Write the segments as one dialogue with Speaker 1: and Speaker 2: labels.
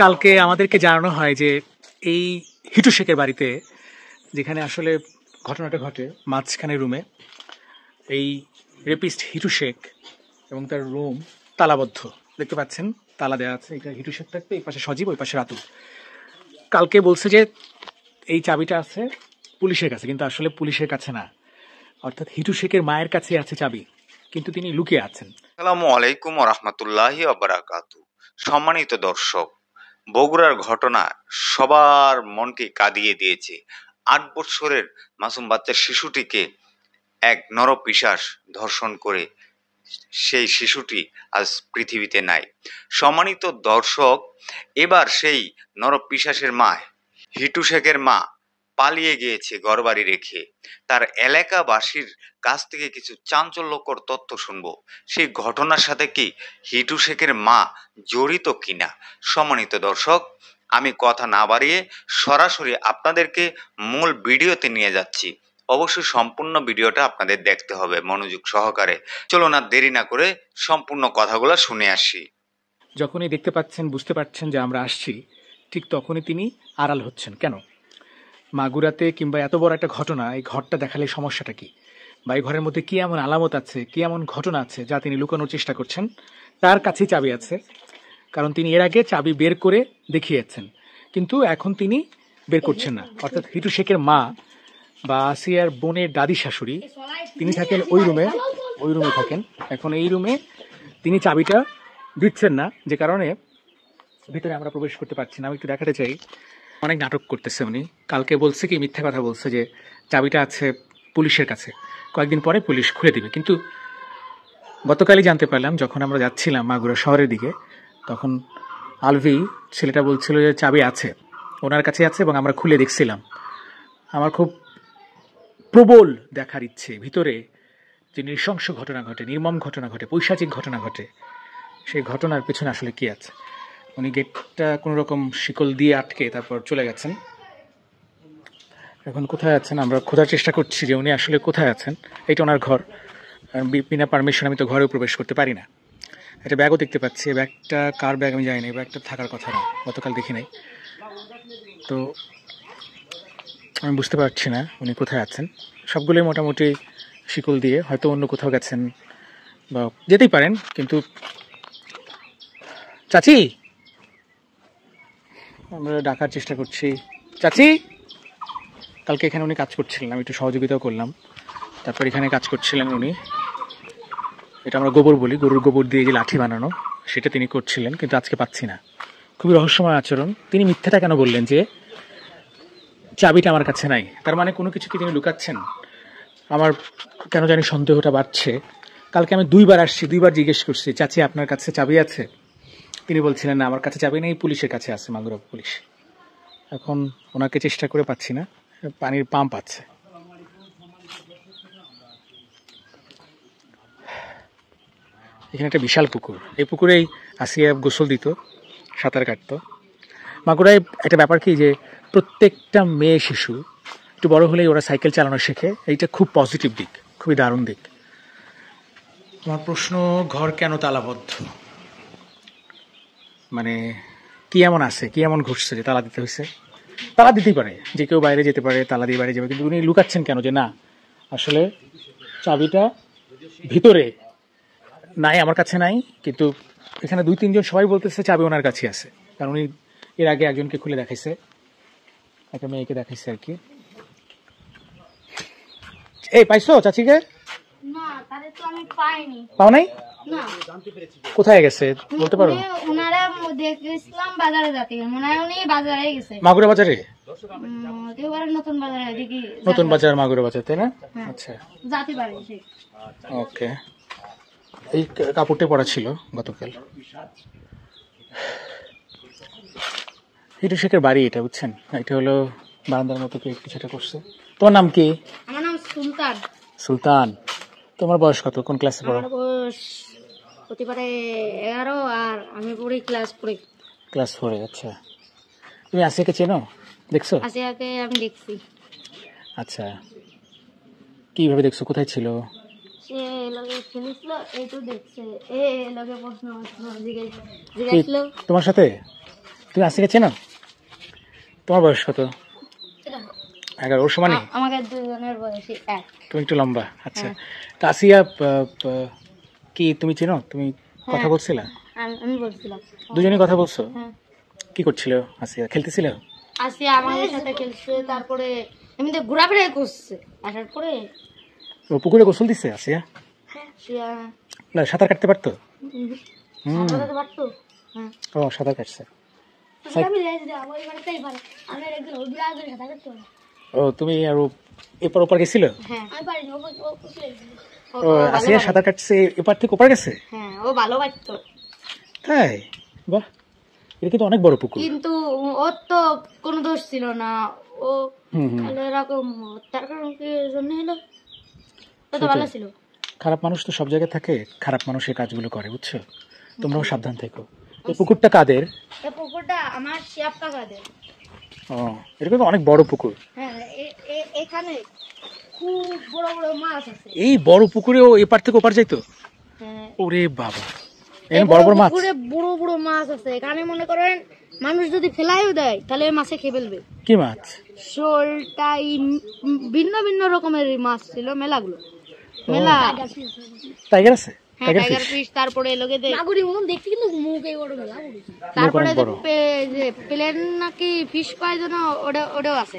Speaker 1: কালকে আমাদেরকে জানানো হয় যে এই হিটু শেখের বাড়িতে, যেখানে আসলে ঘটনাটা ঘটে, মাঝখানে রুমে এই রেপিস্ট হিটু শেখ এবং তার রুম তালাবদ্ধ। দেখতে পাচ্ছেন তালা দেওয়া আছে। এটা হিটু শেখ থাকবে, এই পাশে সজীব, ওই পাশে রাতুল। কালকে বলছে যে এই চাবিটা আছে পুলিশের কাছে, কিন্তু আসলে পুলিশের কাছে না, অর্থাৎ হিটু শেখের মায়ের কাছে আছে চাবি, কিন্তু তিনি লুকিয়ে আছেন।
Speaker 2: আসসালামু আলাইকুম ওয়া রাহমাতুল্লাহি ওয়া বারাকাতুহু। সম্মানিত দর্শক, বগুড়ার ঘটনা সবার মনকে কাঁদিয়ে দিয়েছে। ৮ বছরের মাসুম বাচ্চা শিশুটিকে এক নরপিশাচ ধর্ষণ করে সেই শিশুটি আজ পৃথিবীতে নাই। সম্মানিত দর্শক, এবার সেই নরপিশাচের মা, হিটু শেখের মা পালিয়ে গিয়েছে ঘরবাড়ি রেখে। তার এলাকাবাসীর কাছ থেকে কিছু চাঞ্চল্যকর তথ্য শুনবো। সেই ঘটনার সাথে কি হিটু শেখের মা জড়িত কিনা? সম্মানিত দর্শক, আমি কথা না বাড়িয়ে সরাসরি আপনাদেরকে মূল ভিডিওতে নিয়ে যাচ্ছি। অবশ্যই সম্পূর্ণ ভিডিওটা আপনাদের দেখতে হবে মনোযোগ সহকারে। চলুন আর দেরি না করে সম্পূর্ণ কথাগুলো শুনে আসি।
Speaker 1: যখনই দেখতে পাচ্ছেন, বুঝতে পারছেন যে আমরা আসছি, ঠিক তখনই তিনি আড়াল হচ্ছেন। কেন? মাগুরাতে কিংবা এত বড় একটা ঘটনা, এই ঘরটা দেখালে সমস্যাটা কি, বা এই ঘরের মধ্যে কি এমন আলামত আছে, কি এমন ঘটনা আছে যা তিনি লুকানোর চেষ্টা করছেন? তার কাছেই চাবি আছে, কারণ তিনি এর আগে চাবি বের করে দেখিয়েছেন, কিন্তু এখন তিনি বের করছেন না। অর্থাৎ হিটু শেখের মা বা আসিয়ার বোনের দাদি শাশুড়ি, তিনি থাকেন ওই রুমে থাকেন। এখন এই রুমে তিনি চাবিটা দিচ্ছেন না, যে কারণে ভিতরে আমরা প্রবেশ করতে পারছি না। আমি একটু দেখাতে চাই, অনেক নাটক করতেছে উনি। কালকে বলছে কি, মিথ্যা কথা বলছে যে চাবিটা আছে পুলিশের কাছে, কয়েকদিন পরে পুলিশ খুলে দিবে। কিন্তু গতকালই জানতে পারলাম, যখন আমরা যাচ্ছিলাম মাগুরা শহরের দিকে, তখন আলভি ছেলেটা বলছিল যে চাবি আছে, ওনার কাছে আছে, এবং আমরা খুলে দেখছিলাম। আমার খুব প্রবল দেখার ইচ্ছে, ভিতরে যে নৃশংস ঘটনা ঘটে, নির্মম ঘটনা ঘটে, পৈশাচিক ঘটনা ঘটে, সেই ঘটনার পেছনে আসলে কি আছে। উনি গেটটা কোনো রকম শিকল দিয়ে আটকে তারপর চলে গেছেন। এখন কোথায় আছেন আমরা খোঁজার চেষ্টা করছি, যে উনি আসলে কোথায় আছেন। এইটা ওনার ঘর, বিনা পারমিশন আমি তো ঘরেও প্রবেশ করতে পারি না। একটা ব্যাগও দেখতে পাচ্ছি, ব্যাগটা কার ব্যাগ আমি জানি না, ব্যাগটা থাকার কথা না, গতকাল দেখি নাই। তো আমি বুঝতে পারছি না উনি কোথায় আছেন। সবগুলোই মোটামুটি শিকল দিয়ে, হয়তো অন্য কোথাও গেছেন বা যেতেই পারেন। কিন্তু চাচি, আমরা ডাকার চেষ্টা করছি, চাচি। কালকে এখানে উনি কাজ করছিলেন, আমি একটু সহযোগিতাও করলাম। তারপর এখানে কাজ করছিলেন উনি, এটা আমরা গোবর বলি, গরুর গোবর দিয়ে যে লাঠি বানানো, সেটা তিনি করছিলেন, কিন্তু আজকে পাচ্ছি না। খুবই রহস্যময় আচরণ। তিনি মিথ্যাটা কেন বললেন যে চাবিটা আমার কাছে নাই? তার মানে কোনো কিছু কি তিনি লুকাচ্ছেন? আমার কেন জানি সন্দেহটা বাড়ছে। কালকে আমি 2 বার আসছি, 2 বার জিজ্ঞেস করছি, চাচি আপনার কাছে চাবি আছে? তিনি বলছিলেন না, আমার কাছে চাবি নেই, পুলিশের কাছে আছে, মাগুরা পুলিশ। এখন ওনাকে চেষ্টা করে পাচ্ছি না, পানির পাম্প আছে। এখানে একটা বিশাল পুকুর, এই পুকুরেই আসিয়া গোসল দিত, সাঁতার কাটতো। মাগুরায় একটা ব্যাপার কি, যে প্রত্যেকটা মেয়ে শিশু একটু বড় হলেই ওরা সাইকেল চালানো শেখে। এইটা খুব পজিটিভ দিক, খুবই দারুণ দিক। আমার প্রশ্ন, ঘর কেন তালাবদ্ধ? মানে কি এমন আছে, কি এমন ঘটছে যে তালা দিতে হয়েছে? তালা দিতেই পারে, যে কেউ বাইরে যেতে পারে, তালা দিয়ে বাইরে যাবে, কিন্তু উনি লুকাচ্ছেন কেন যে না আসলে চাবিটা ভিতরে নাই, আমার কাছে নাই। কিন্তু এখানে 2-3 জন সবাই বলতেছে চাবি ওনার কাছে আছে, কারণ উনি এর আগে একজনকে খুলে দেখাইছে, একটা মেয়েকে দেখাইছে আর কি। এই পাইছো চাচিকে?
Speaker 3: না, তারে তো আমি পাইনি।
Speaker 1: পাও নাই?
Speaker 3: না।
Speaker 1: কোথায় গেছে বলতে পারো?
Speaker 3: ওনারা দেখছিলাম বাজারে যাতে, মনে হয় উনি বাজারে গেছে।
Speaker 1: মাগুরা বাজারে?
Speaker 3: এবারে নতুন বাজারে দেখি।
Speaker 1: নতুন বাজার, মাগুরা বাজার, তাই না? আচ্ছা,
Speaker 3: যাতে পারে সে।
Speaker 1: ওকে। এই কাপড়টা পরা ছিল গতকাল। হিটু শেখের বাড়ি এটা, বুঝছেন? এটা হলো বারান্দার মতো কিছু একটা করছে। তোমার নাম কি?
Speaker 3: আমার নাম সুলতান।
Speaker 1: সুলতান। তোমার বয়স কত? কোন ক্লাসে পড়ো?
Speaker 3: আমার বয়স হতে পারে 11, আর আমি পড়ি ক্লাস 4।
Speaker 1: ক্লাস 4-এ। আচ্ছা, তুমি আসিয়াকে চেনো? দেখছো?
Speaker 3: আসিয়াকে আমি দেখছি।
Speaker 1: আচ্ছা, কিভাবে দেখছো? কোথায় ছিল
Speaker 3: সে? লগে খেলেছিল, এই তো দেখছে, এই লগে প্রশ্ন জিজ্ঞাসা।
Speaker 1: তোমার সাথে? তুমি আসিয়াকে চেনো? তোমার বয়স কত? 11। ওর সমানই?
Speaker 3: আমাদের দুজনের বয়সী এক।
Speaker 1: তুমি একটু লম্বা। আচ্ছা,
Speaker 3: হ্যাঁ।
Speaker 1: তা আসিয়া কি তুমি চেনো? তুমি কথা
Speaker 3: হ্যাঁ।
Speaker 1: বলছিলা?
Speaker 3: আমি বলছিলাম।
Speaker 1: দুজনেই কথা বলছো?
Speaker 3: হ্যাঁ।
Speaker 1: কি করছিল আসিয়া? খেলতেছিল?
Speaker 3: আসিয়া আমাদের সাথে খেলছে, তারপরে এমনিতে ঘোরাফেরা করছে। আসার পরে
Speaker 1: ও পুকুরে গোসল দিছে আসিয়া?
Speaker 3: আসিয়া
Speaker 1: না, সাঁতার কাটতে পারতো?
Speaker 3: সাঁতার পারতো। হ্যাঁ।
Speaker 1: ও, সাঁতার কাটছে।
Speaker 3: আমি ওই বাড়িতেই পারি। আমি একদিন ওই বিড়াল ধরে সাঁতার কাটতে পারি।
Speaker 1: ও, তুমি আর এপার ওপার গেছিল?
Speaker 3: হ্যাঁ, আমি পারিনি।
Speaker 1: ও, আসিয়া সাঁতার কাটছে, এপার থেকে ওপার গেছে?
Speaker 3: হ্যাঁ, ও ভালো পারতো।
Speaker 1: তাই? বাহ, এটা কিন্তু অনেক বড় পুকুর।
Speaker 3: কিন্তু ওর তো কোনো দোষ ছিল না। ও
Speaker 1: হুম।
Speaker 3: এরকম তার কারণ কি জন্য হলো? ও তো ভালো ছিল।
Speaker 1: খারাপ মানুষ তো সব জায়গায় থাকে, খারাপ মানুষ এই কাজগুলো করে, বুঝছো? তোমরাও সাবধান থেকো। এই পুকুরটা কাদের?
Speaker 3: এই পুকুরটা আমার শিয়াব কাকাদের।
Speaker 1: ও, এটা কিন্তু অনেক বড় পুকুর।
Speaker 3: হ্যাঁ, এখানে খুব বড় বড় মাছ আছে।
Speaker 1: এই বড় পুকুরেও এপার থেকে ওপার যাইতো?
Speaker 3: হ্যাঁ,
Speaker 1: ওরে বাবা, এখানে বড় বড় মাছ?
Speaker 3: পুকুরে বড় বড় মাছ আছে। এখানে মনে করেন মানুষ যদি ফেলাইও দেয় তাহলে মাছে খেয়ে ফেলবে।
Speaker 1: কি মাছ?
Speaker 3: শোল, টাই, ভিন্ন ভিন্ন রকমের মাছ ছিল মেলাগুলো। মেলা
Speaker 1: টাইগার আছে?
Speaker 3: হ্যাঁ, টাইগার ফিশ, তারপরে লোকেদের দেখতে কিন্তু মুখে বড় মেলা। তারপরে যে প্লেন নাকি ফিশ পায় যেন ওটাও আছে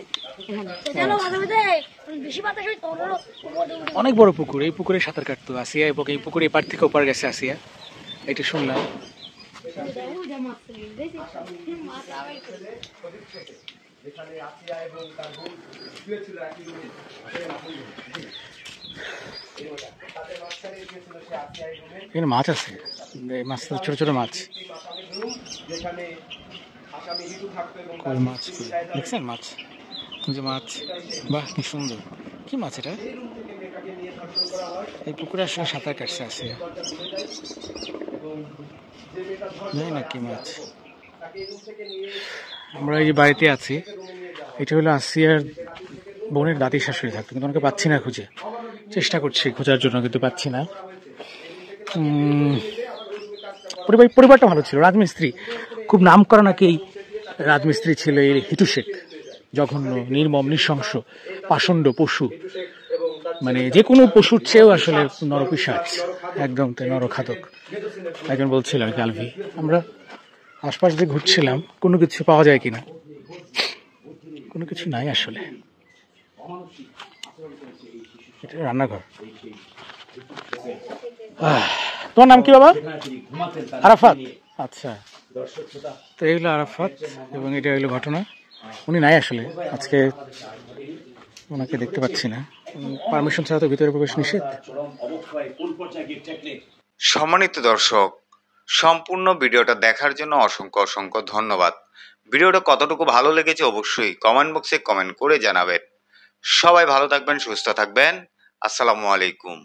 Speaker 3: এখানে। বেশি বাতাস হয় তখন
Speaker 1: অনেক বড় পুকুর। এই পুকুরে সাঁতার কাটতো আসিয়া এবং এই পুকুরে এপার থেকে ওপার গেছে আসিয়া, এটা শুনলাম। এখানে মাছ আছে, এই মাছ তো ছোট ছোট মাছ। কই মাছ? দেখছেন মাছ? যে মাছ, বাহ কি সুন্দর! কি মাছ এটা? এই পুকুরে আসলে সাঁতার কাটছে আসিয়া, জানি না কি মাছ। আমরা এই যে বাড়িতে আছি, এটা হলো আসিয়ার বোনের দাদির শাশুড়ি থাকতো, কিন্তু ওনাকে পাচ্ছি না খুঁজে। চেষ্টা করছি খোঁজার জন্য, কিন্তু পাচ্ছি না। পরিবারটা ভালো ছিল, রাজমিস্ত্রি, খুব নাম করা নাকি এই রাজমিস্ত্রি ছিল এই হিটু শেখ। জঘন্য, নির্মম, নৃশংস, পাষণ্ড পশু, মানে যে কোনো পশুর চেয়েও আসলে নরপিশাচ, একদম তাই, নরখাতক। একজন বলছিল আর কি, আলভি, আমরা আশপাশ দিয়ে ঘুরছিলাম কোনো কিছু পাওয়া যায় কিনা, কোনো কিছু নাই আসলে। এটা রান্নাঘর। তোমার নাম কি বাবা? আরাফাত। আচ্ছা, তো এইগুলো আরাফাত এবং এটা হইলো ঘটনা। উনি নাই আসলে, আজকে ওনাকে দেখতে পাচ্ছি না। পারমিশন ছাড়া তো ভিতরে প্রবেশ নিষেধ।
Speaker 2: সম্মানিত দর্শক, সম্পূর্ণ ভিডিওটা দেখার জন্য অসংখ্য অসংখ্য ধন্যবাদ। ভিডিওটা কতটুকু ভালো লেগেছে অবশ্যই কমেন্ট বক্সে কমেন্ট করে জানাবেন। সবাই ভালো থাকবেন, সুস্থ থাকবেন। আসসালামু আলাইকুম।